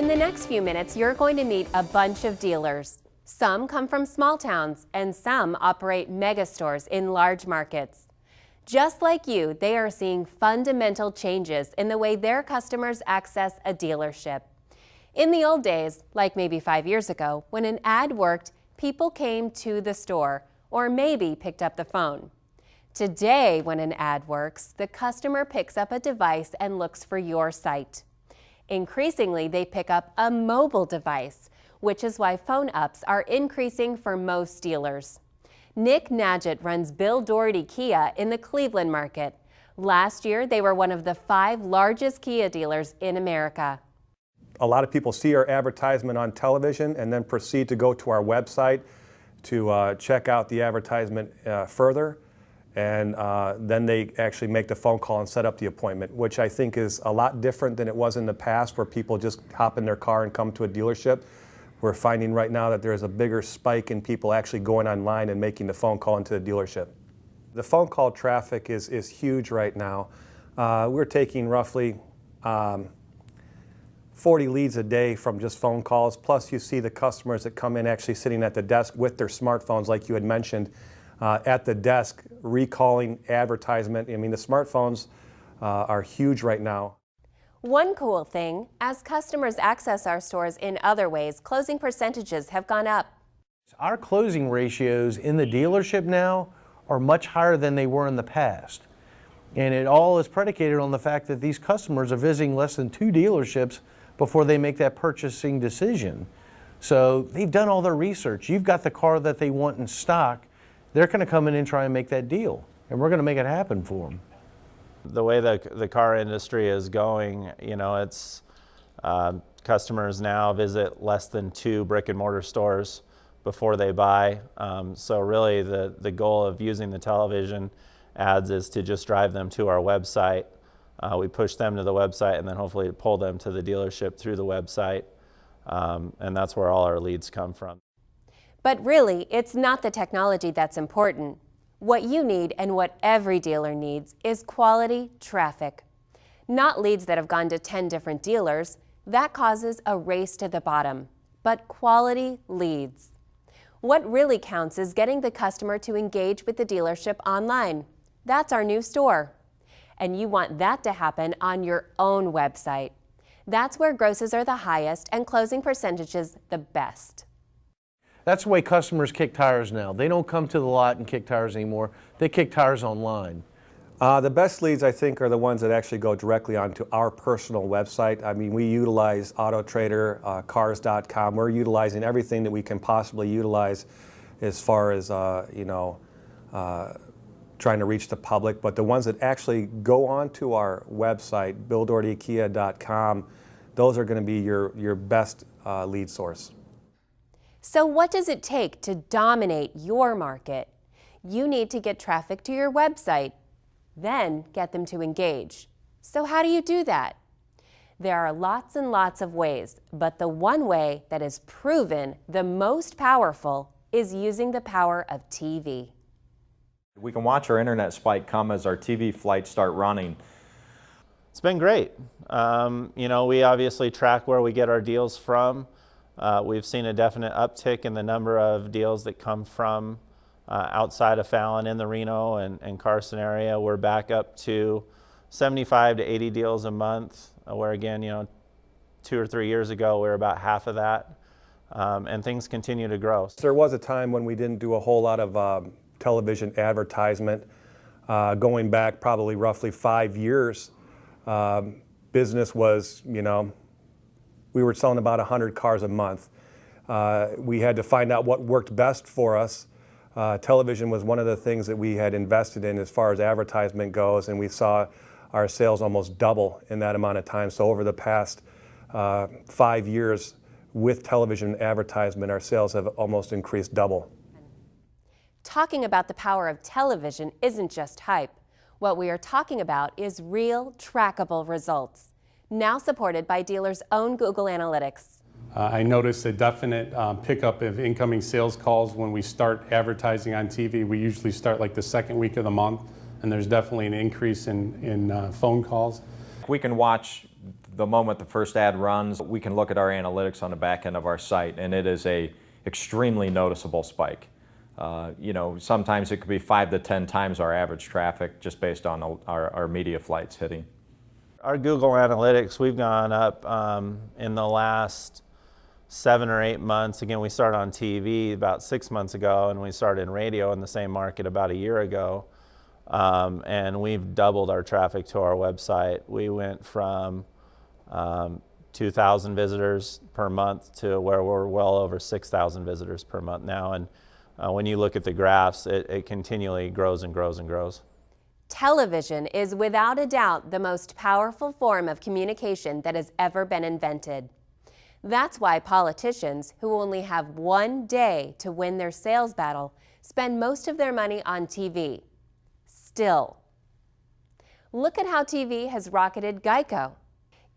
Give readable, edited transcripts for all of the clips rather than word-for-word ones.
In the next few minutes, you're going to meet a bunch of dealers. Some come from small towns, and some operate mega stores in large markets. Just like you, they are seeing fundamental changes in the way their customers access a dealership. In the old days, like maybe 5 years ago, when an ad worked, people came to the store or maybe picked up the phone. Today, when an ad works, the customer picks up a device and looks for your site. Increasingly, they pick up a mobile device, which is why phone ups are increasing for most dealers. Nick Nadgett runs Bill Doherty Kia in the Cleveland market. Last year, they were one of the 5 largest Kia dealers in America. A lot of people see our advertisement on television and then proceed to go to our website to check out the advertisement further. And then they actually make the phone call and set up the appointment, which I think is a lot different than it was in the past, where people just hop in their car and come to a dealership. We're finding right now that there's a bigger spike in people actually going online and making the phone call into the dealership. The phone call traffic is huge right now. We're taking roughly 40 leads a day from just phone calls, plus you see the customers that come in actually sitting at the desk with their smartphones, like you had mentioned, at the desk recalling advertisement. I mean, the smartphones are huge right now. One cool thing, as customers access our stores in other ways, closing percentages have gone up. Our closing ratios in the dealership now are much higher than they were in the past. And it all is predicated on the fact that these customers are visiting less than 2 dealerships before they make that purchasing decision. So they've done all their research. You've got the car that they want in stock. They're going to come in and try and make that deal, and we're going to make it happen for them. The way the car industry is going, you know, it's customers now visit less than 2 brick and mortar stores before they buy. So really the goal of using the television ads is to just drive them to our website. We push them to the website and then hopefully pull them to the dealership through the website. And that's where all our leads come from. But really, it's not the technology that's important. What you need, and what every dealer needs, is quality traffic. Not leads that have gone to 10 different dealers. That causes a race to the bottom. But quality leads. What really counts is getting the customer to engage with the dealership online. That's our new store. And you want that to happen on your own website. That's where grosses are the highest and closing percentages the best. That's the way customers kick tires now. They don't come to the lot and kick tires anymore. They kick tires online. The best leads, I think, are the ones that actually go directly onto our personal website. I mean, we utilize AutoTrader, Cars.com. We're utilizing everything that we can possibly utilize as far as, trying to reach the public. But the ones that actually go onto our website, BillDohertyKia.com, those are going to be your best lead source. So what does it take to dominate your market? You need to get traffic to your website, then get them to engage. So how do you do that? There are lots and lots of ways, but the one way that is proven the most powerful is using the power of TV. We can watch our internet spike come as our TV flights start running. It's been great. You know, we obviously track where we get our deals from. We've seen a definite uptick in the number of deals that come from outside of Fallon in the Reno and Carson area. We're back up to 75 to 80 deals a month, where again, you know, 2 or 3 years ago, we were about half of that. And things continue to grow. There was a time when we didn't do a whole lot of television advertisement. Going back probably roughly 5 years, business was, you know, we were selling about 100 cars a month. We had to find out what worked best for us. Television was one of the things that we had invested in as far as advertisement goes, and we saw our sales almost double in that amount of time. So over the past 5 years with television advertisement, our sales have almost increased double. Talking about the power of television isn't just hype. What we are talking about is real, trackable results, now supported by dealers' own Google Analytics. I noticed a definite pickup of incoming sales calls when we start advertising on TV. We usually start like the second week of the month, and there's definitely an increase in phone calls. We can watch The moment the first ad runs, we can look at our analytics on the back end of our site, and it is a extremely noticeable spike. Sometimes it could be 5 to 10 times our average traffic just based on our media flights hitting. Our Google Analytics, we've gone up in the last 7 or 8 months. Again, we started on TV about 6 months ago, and we started in radio in the same market about a year ago. And we've doubled our traffic to our website. We went from 2,000 visitors per month to where we're well over 6,000 visitors per month now. And when you look at the graphs, it continually grows and grows and grows. Television is without a doubt the most powerful form of communication that has ever been invented. That's why politicians who only have one day to win their sales battle spend most of their money on TV. Still. Look at how TV has rocketed Geico.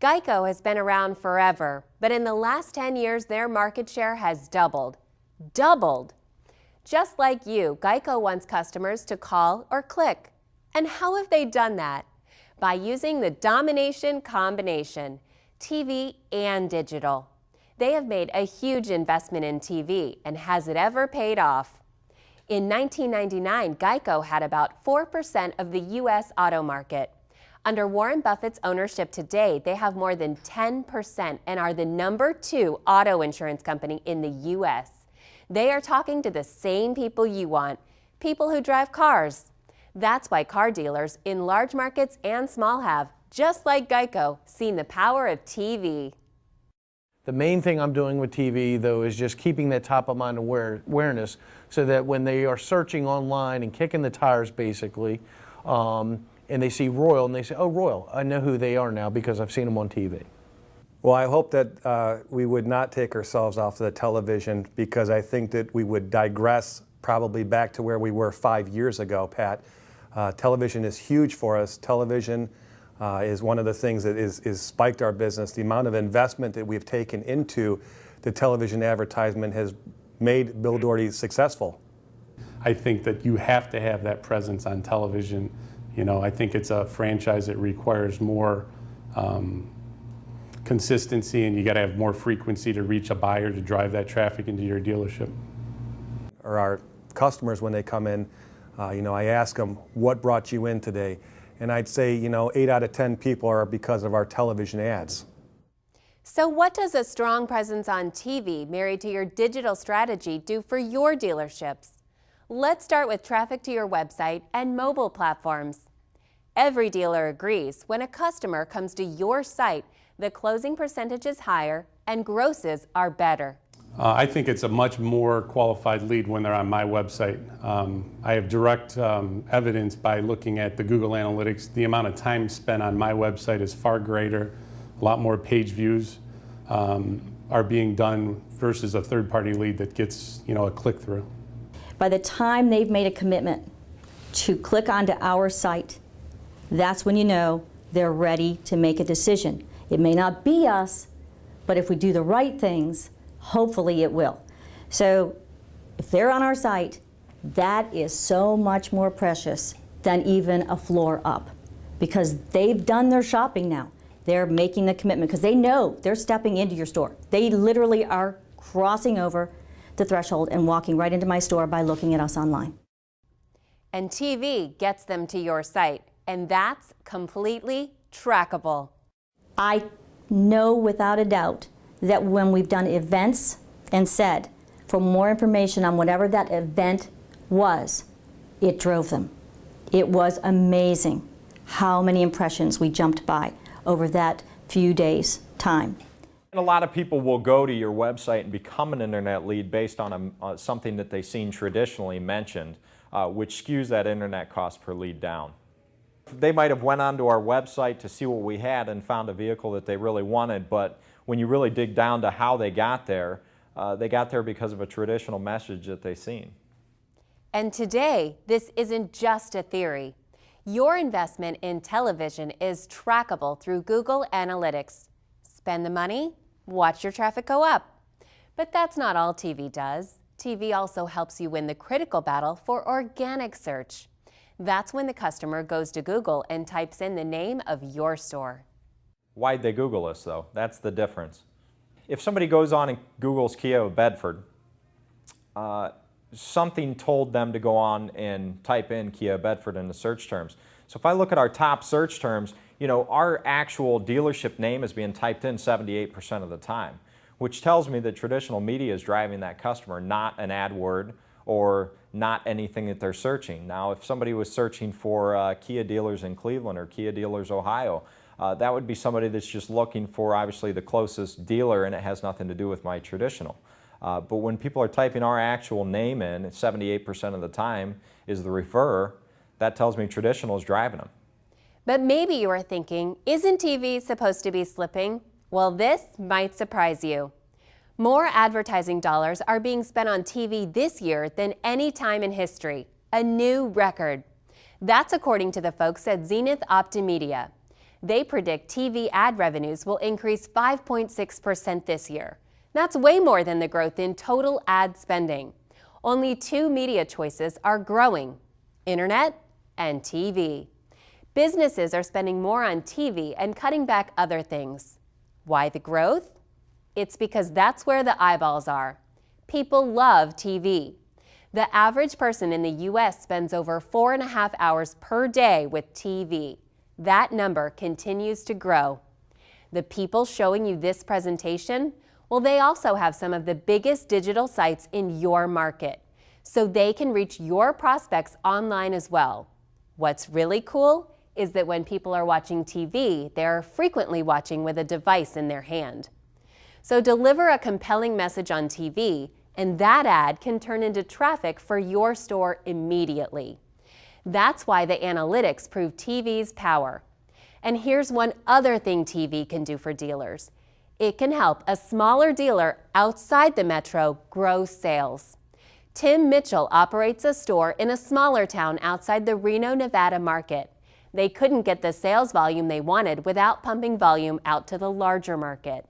Geico has been around forever, but in the last 10 years, their market share has doubled. Doubled! Just like you, Geico wants customers to call or click. And how have they done that? By using the domination combination, TV and digital. They have made a huge investment in TV, and has it ever paid off? In 1999, Geico had about 4% of the U.S. auto market. Under Warren Buffett's ownership today, they have more than 10% and are the #2 auto insurance company in the U.S. They are talking to the same people you want, people who drive cars. That's why car dealers in large markets and small have, just like Geico, seen the power of TV. The main thing I'm doing with TV, though, is just keeping that top of mind awareness so that when they are searching online and kicking the tires, basically, and they see Royal and they say, oh, Royal, I know who they are now because I've seen them on TV. Well, I hope that we would not take ourselves off the television, because I think that we would digress probably back to where we were 5 years ago, Pat. Television is huge for us. Television is one of the things that is spiked our business. The amount of investment that we've taken into the television advertisement has made Bill Doherty successful. I think that you have to have that presence on television. I think it's a franchise that requires more consistency, and you got to have more frequency to reach a buyer to drive that traffic into your dealership. Or our customers, when they come in, I ask them, what brought you in today? And I'd say, 8 out of 10 people are because of our television ads. So what does a strong presence on TV married to your digital strategy do for your dealerships? Let's start with traffic to your website and mobile platforms. Every dealer agrees when a customer comes to your site, the closing percentage is higher and grosses are better. I think it's a much more qualified lead when they're on my website. I have direct evidence by looking at the Google Analytics. The amount of time spent on my website is far greater. A lot more page views are being done versus a third-party lead that gets, a click-through. By the time they've made a commitment to click onto our site, that's when you know they're ready to make a decision. It may not be us, but if we do the right things, hopefully it will. So if they're on our site, that is so much more precious than even a floor up, because they've done their shopping now. They're making the commitment because they know they're stepping into your store. They literally are crossing over the threshold and walking right into my store by looking at us online. And TV gets them to your site, and that's completely trackable. I know without a doubt that when we've done events and said, for more information on whatever that event was, it drove them. It was amazing how many impressions we jumped by over that few days' time. And a lot of people will go to your website and become an internet lead based on something that they've seen traditionally mentioned, which skews that internet cost per lead down. They might have went onto our website to see what we had and found a vehicle that they really wanted, but when you really dig down to how they got there because of a traditional message that they've seen. And today, this isn't just a theory. Your investment in television is trackable through Google Analytics. Spend the money, watch your traffic go up. But that's not all TV does. TV also helps you win the critical battle for organic search. That's when the customer goes to Google and types in the name of your store. Why'd they Google us, though? That's the difference. If somebody goes on and Googles Kia of Bedford, something told them to go on and type in Kia Bedford in the search terms. So if I look at our top search terms, you know, our actual dealership name is being typed in 78% of the time, which tells me that traditional media is driving that customer, not an AdWord or not anything that they're searching. Now, if somebody was searching for Kia dealers in Cleveland or Kia dealers Ohio, that would be somebody that's just looking for obviously the closest dealer, and it has nothing to do with my traditional. But when people are typing our actual name in, 78% of the time is the referrer, that tells me traditional is driving them. But maybe you are thinking, isn't TV supposed to be slipping? Well, this might surprise you. More advertising dollars are being spent on TV this year than any time in history, a new record. That's according to the folks at Zenith Optimedia. They predict TV ad revenues will increase 5.6% this year. That's way more than the growth in total ad spending. Only two media choices are growing: internet and TV. Businesses are spending more on TV and cutting back other things. Why the growth? It's because that's where the eyeballs are. People love TV. The average person in the U.S. spends over 4.5 hours per day with TV. That number continues to grow. The people showing you this presentation, well, they also have some of the biggest digital sites in your market, so they can reach your prospects online as well. What's really cool is that when people are watching TV, they're frequently watching with a device in their hand. So deliver a compelling message on TV, and that ad can turn into traffic for your store immediately. That's why the analytics prove TV's power. And here's one other thing TV can do for dealers. It can help a smaller dealer outside the metro grow sales. Tim Mitchell operates a store in a smaller town outside the Reno, Nevada market. They couldn't get the sales volume they wanted without pumping volume out to the larger market.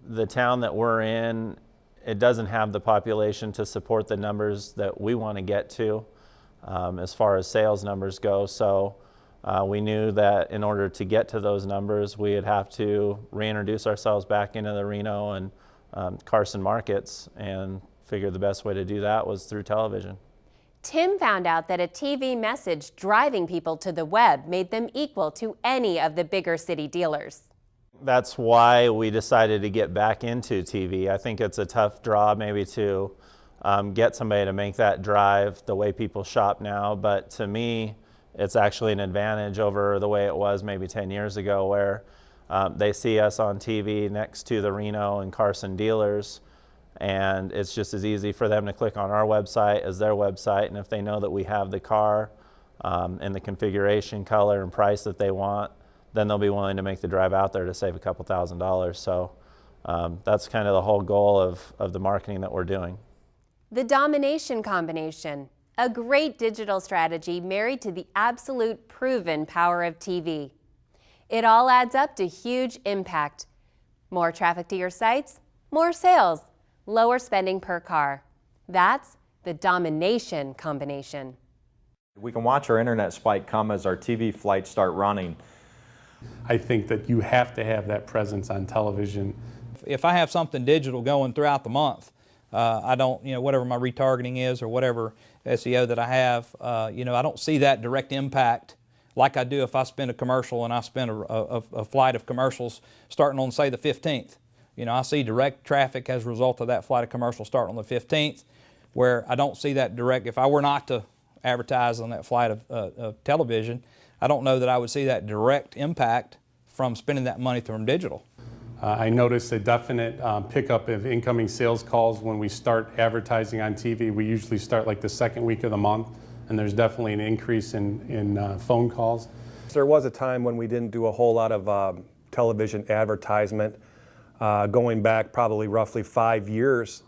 The town that we're in, it doesn't have the population to support the numbers that we want to get to as far as sales numbers go. So we knew that in order to get to those numbers, we would have to reintroduce ourselves back into the Reno and Carson markets, and figured the best way to do that was through television. Tim found out that a TV message driving people to the web made them equal to any of the bigger city dealers. That's why we decided to get back into TV. I think it's a tough draw maybe to get somebody to make that drive the way people shop now, but to me, it's actually an advantage over the way it was maybe 10 years ago, where they see us on TV next to the Reno and Carson dealers, and it's just as easy for them to click on our website as their website, and if they know that we have the car in the configuration, color, and price that they want, then they'll be willing to make the drive out there to save a couple $1,000s. So that's kind of the whole goal of the marketing that we're doing. The domination combination, a great digital strategy married to the absolute proven power of TV. It all adds up to huge impact. More traffic to your sites, more sales, lower spending per car. That's the domination combination. We can watch our internet spike come as our TV flights start running. I think that you have to have that presence on television. If I have something digital going throughout the month, I don't, whatever my retargeting is or whatever SEO that I have, I don't see that direct impact like I do if I spend a commercial and I spend a flight of commercials starting on, say, the 15th. I see direct traffic as a result of that flight of commercials starting on the 15th, where I don't see that direct. If I were not to advertise on that flight of television, I don't know that I would see that direct impact from spending that money from digital. I noticed a definite pickup of incoming sales calls when we start advertising on TV. We usually start like the second week of the month, and there's definitely an increase in phone calls. There was a time when we didn't do a whole lot of television advertisement. Going back probably roughly 5 years,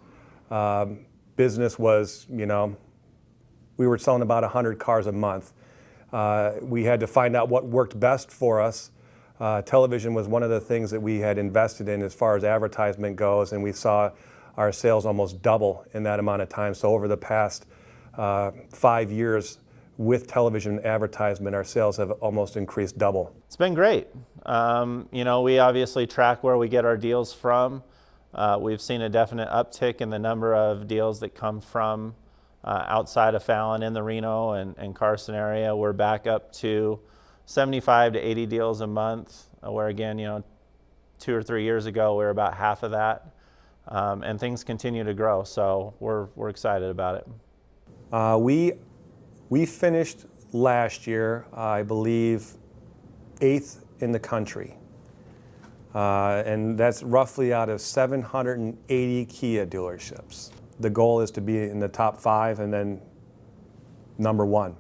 business was, we were selling about 100 cars a month. We had to find out what worked best for us. Television was one of the things that we had invested in as far as advertisement goes, and we saw our sales almost double in that amount of time. So over the past 5 years, with television advertisement, our sales have almost increased double. It's been great. You know, we obviously track where we get our deals from. We've seen a definite uptick in the number of deals that come from outside of Fallon in the Reno and Carson area. We're back up to 75 to 80 deals a month, where again, you know, 2 or 3 years ago, we were about half of that. And things continue to grow, so we're excited about it. We finished last year, I believe, 8th in the country. And that's roughly out of 780 Kia dealerships. The goal is to be in the top 5 and then number 1.